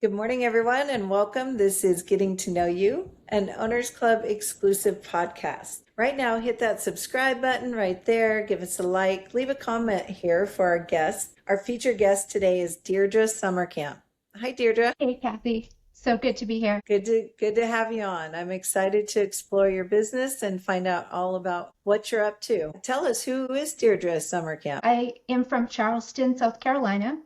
Good morning, everyone, and welcome. This is Getting to Know You, an Owners Club exclusive podcast. Right now, hit that subscribe button right there. Give us a like. Leave a comment here for our guest. Our featured guest today is Deirdre Sommerkamp. Hi, Deirdre. Hey, Kathy. So good to be here. Good to have you on. I'm excited to explore your business and find out all about what you're up to. Tell us, who is Deirdre Sommerkamp? I am from Charleston, South Carolina.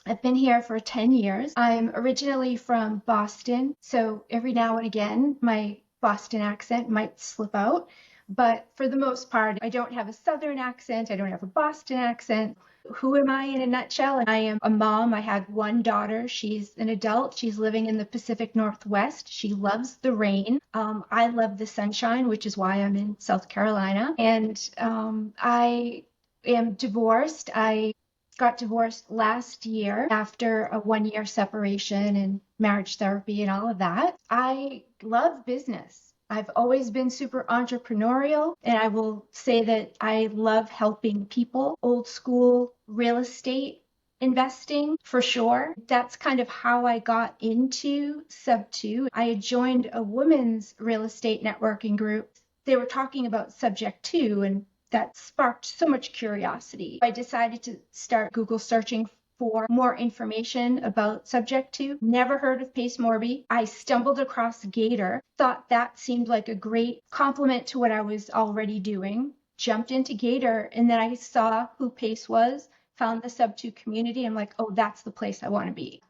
I've been here for 10 years. I'm originally from Boston, so every now and again, my Boston accent might slip out. But for the most part, I don't have a Southern accent. I don't have a Boston accent. Who am I in a nutshell? I am a mom. I had one daughter. She's an adult. She's living in the Pacific Northwest. She loves the rain. I love the sunshine, which is why I'm in South Carolina. And I am divorced. I got divorced last year after a 1 year separation and marriage therapy and all of that. I love business. I've always been super entrepreneurial, and I will say that I love helping people. Old school real estate investing for sure. That's kind of how I got into Sub2. I had joined a women's real estate networking group. They were talking about Subject 2, and that sparked so much curiosity. I decided to start Google searching for more information about Subject 2. Never heard of Pace Morby. I stumbled across Gator, thought that seemed like a great complement to what I was already doing, jumped into Gator, and then I saw who Pace was, found the Sub2 community. I'm like, oh, that's the place I want to be.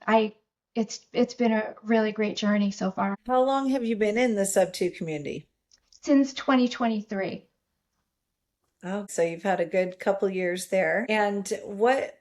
It's been a really great journey so far. How long have you been in the Sub2 community? Since 2023. Oh, so you've had a good couple years there. And what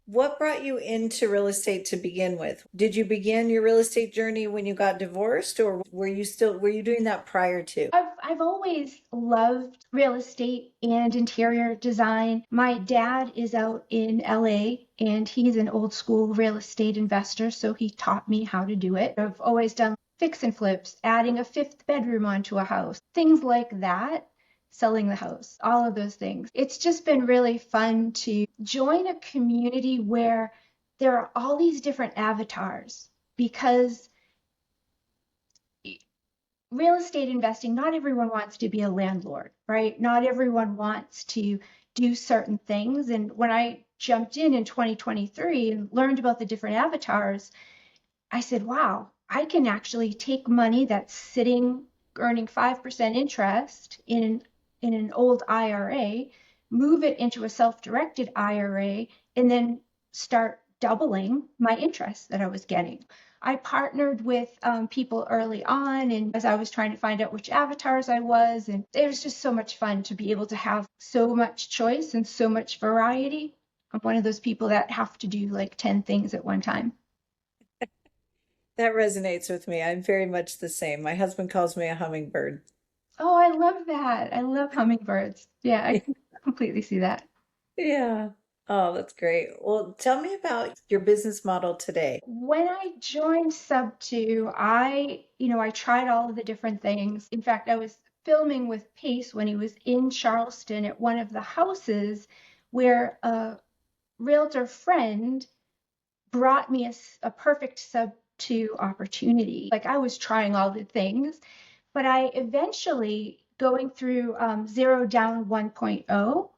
brought you into real estate to begin with? Did you begin your real estate journey when you got divorced, or were you doing that prior to? I've always loved real estate and interior design. My dad is out in LA and he's an old school real estate investor, so he taught me how to do it. I've always done fix and flips, adding a fifth bedroom onto a house, things like that. Selling the house, all of those things. It's just been really fun to join a community where there are all these different avatars, because real estate investing, not everyone wants to be a landlord, right? Not everyone wants to do certain things. And when I jumped in 2023 and learned about the different avatars, I said, wow, I can actually take money that's sitting earning 5% interest in an old IRA, move it into a self-directed IRA, and then start doubling my interest that I was getting. I partnered with people early on, and as I was trying to find out which avatars I was, and it was just so much fun to be able to have so much choice and so much variety. I'm one of those people that have to do like 10 things at one time. That resonates with me. I'm very much the same. My husband calls me a hummingbird. Oh, I love that. I love hummingbirds. Yeah, I can completely see that. Yeah. Oh, that's great. Well, tell me about your business model today. When I joined Sub2, I tried all of the different things. In fact, I was filming with Pace when he was in Charleston at one of the houses where a realtor friend brought me a perfect Sub2 opportunity. Like, I was trying all the things, but I eventually, going through Zero Down 1.0,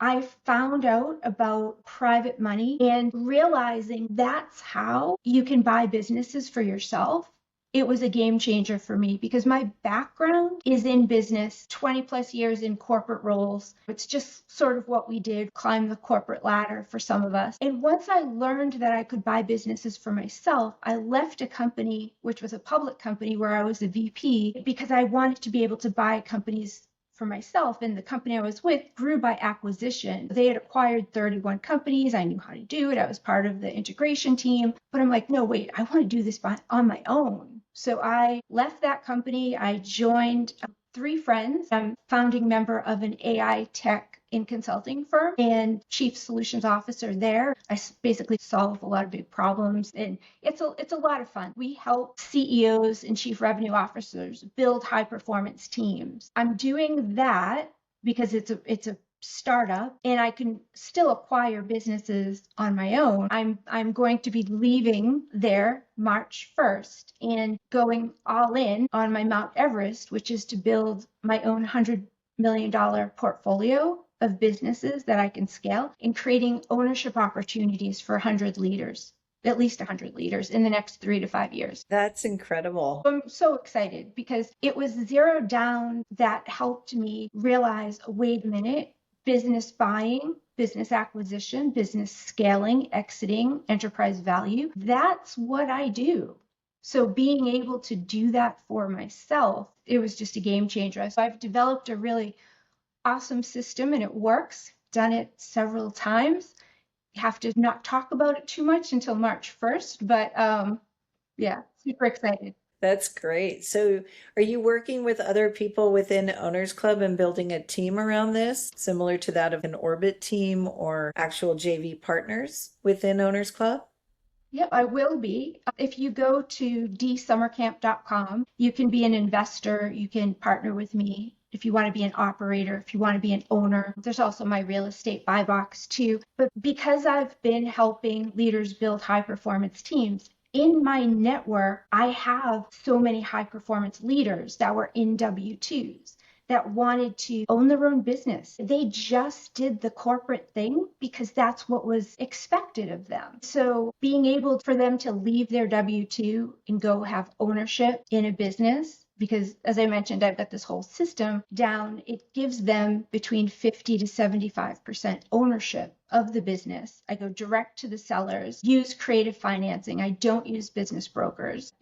I found out about private money and realizing that's how you can buy businesses for yourself. It was a game changer for me because my background is in business, 20 plus years in corporate roles. It's just sort of what we did, climb the corporate ladder for some of us. And once I learned that I could buy businesses for myself, I left a company, which was a public company where I was a VP, because I wanted to be able to buy companies for myself. And the company I was with grew by acquisition. They had acquired 31 companies. I knew how to do it. I was part of the integration team. But I'm like, no, wait, I want to do this on my own. So I left that company. I joined 3 friends. I'm founding member of an AI tech in consulting firm and chief solutions officer there. I basically solve a lot of big problems, and it's a lot of fun. We help CEOs and chief revenue officers build high performance teams. I'm doing that because it's a startup and I can still acquire businesses on my own. I'm going to be leaving there March 1st and going all in on my Mount Everest, which is to build my own $100 million portfolio of businesses that I can scale, and creating ownership opportunities for 100 leaders, at least 100 leaders in the next 3 to 5 years. That's incredible. I'm so excited because it was zero down that helped me realize, wait a minute, business buying, business acquisition, business scaling, exiting, enterprise value, that's what I do. So being able to do that for myself, it was just a game changer. So I've developed a really awesome system and it works. Done it several times. Have to not talk about it too much until March 1st, but yeah, super excited. That's great. So are you working with other people within Owners Club and building a team around this, similar to that of an Orbit team or actual JV partners within Owners Club? Yep, I will be. If you go to dsummerkamp.com, you can be an investor, you can partner with me. If you want to be an operator, if you want to be an owner, there's also my real estate buy box too. But because I've been helping leaders build high performance teams, in my network, I have so many high performance leaders that were in W-2s that wanted to own their own business. They just did the corporate thing because that's what was expected of them. So being able for them to leave their W-2 and go have ownership in a business, because as I mentioned, I've got this whole system down, it gives them between 50 to 75% ownership of the business. I go direct to the sellers, use creative financing. I don't use business brokers.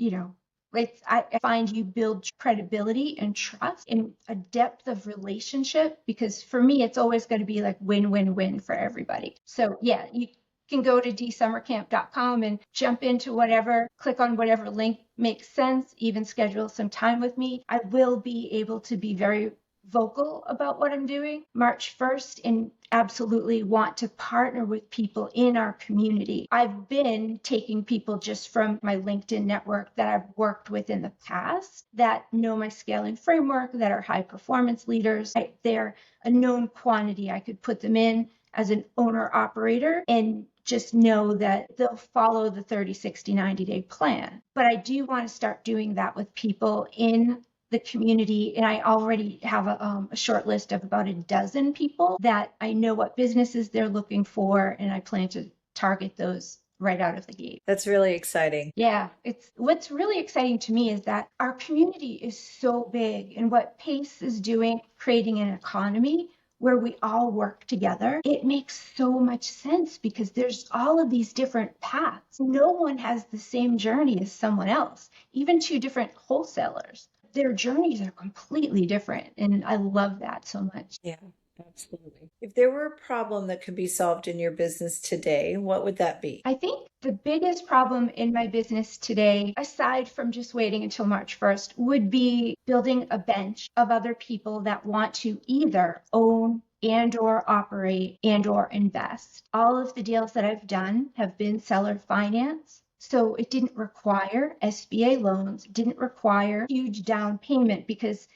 I find you build credibility and trust and a depth of relationship, because for me, it's always going to be like win-win-win for everybody. So yeah, you can go to dsummerkamp.com and jump into whatever, click on whatever link makes sense, even schedule some time with me. I will be able to be very vocal about what I'm doing March 1st and absolutely want to partner with people in our community. I've been taking people just from my LinkedIn network that I've worked with in the past that know my scaling framework, that are high performance leaders. They're a known quantity. I could put them in as an owner operator and just know that they'll follow the 30, 60, 90-day plan. But I do want to start doing that with people in the community. And I already have a short list of about a dozen people that I know what businesses they're looking for. And I plan to target those right out of the gate. That's really exciting. Yeah, what's really exciting to me is that our community is so big, and what PACE is doing, creating an economy where we all work together, it makes so much sense because there's all of these different paths. No one has the same journey as someone else, even two different wholesalers. Their journeys are completely different. And I love that so much. Yeah, absolutely. If there were a problem that could be solved in your business today, what would that be? I think the biggest problem in my business today, aside from just waiting until March 1st, would be building a bench of other people that want to either own and or operate and or invest. All of the deals that I've done have been seller finance. So it didn't require SBA loans, didn't require huge down payment, because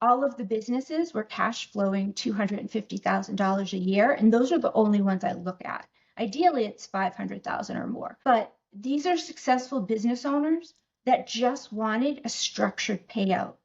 all of the businesses were cash flowing $250,000 a year. And those are the only ones I look at. Ideally, it's 500,000 or more. But these are successful business owners that just wanted a structured payout.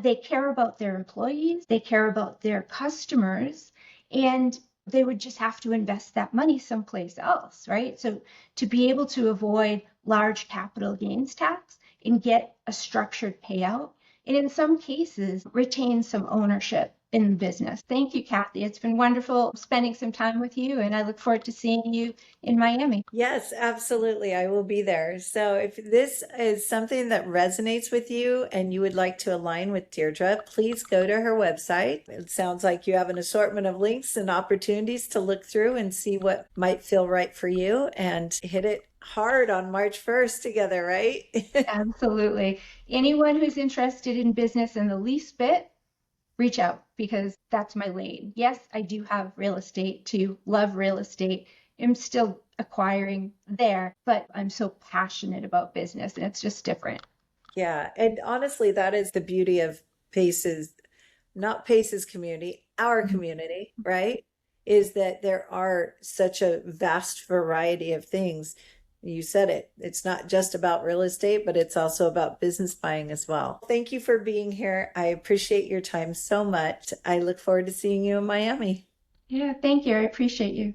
They care about their employees, they care about their customers, and they would just have to invest that money someplace else, right? So to be able to avoid large capital gains tax and get a structured payout, and in some cases, retain some ownership in the business. Thank you, Kathy. It's been wonderful spending some time with you, and I look forward to seeing you in Miami. Yes, absolutely. I will be there. So if this is something that resonates with you and you would like to align with Deirdre, please go to her website. It sounds like you have an assortment of links and opportunities to look through and see what might feel right for you, and hit it hard on March 1st together, right? Absolutely. Anyone who's interested in business in the least bit, reach out, because that's my lane. Yes, I do have real estate too, love real estate. I'm still acquiring there, but I'm so passionate about business and it's just different. Yeah. And honestly, that is the beauty of Pace's, not Pace's community, our community, right? is that there are such a vast variety of things. You said it. It's not just about real estate, but it's also about business buying as well. Thank you for being here. I appreciate your time so much. I look forward to seeing you in Miami. Yeah, thank you. I appreciate you.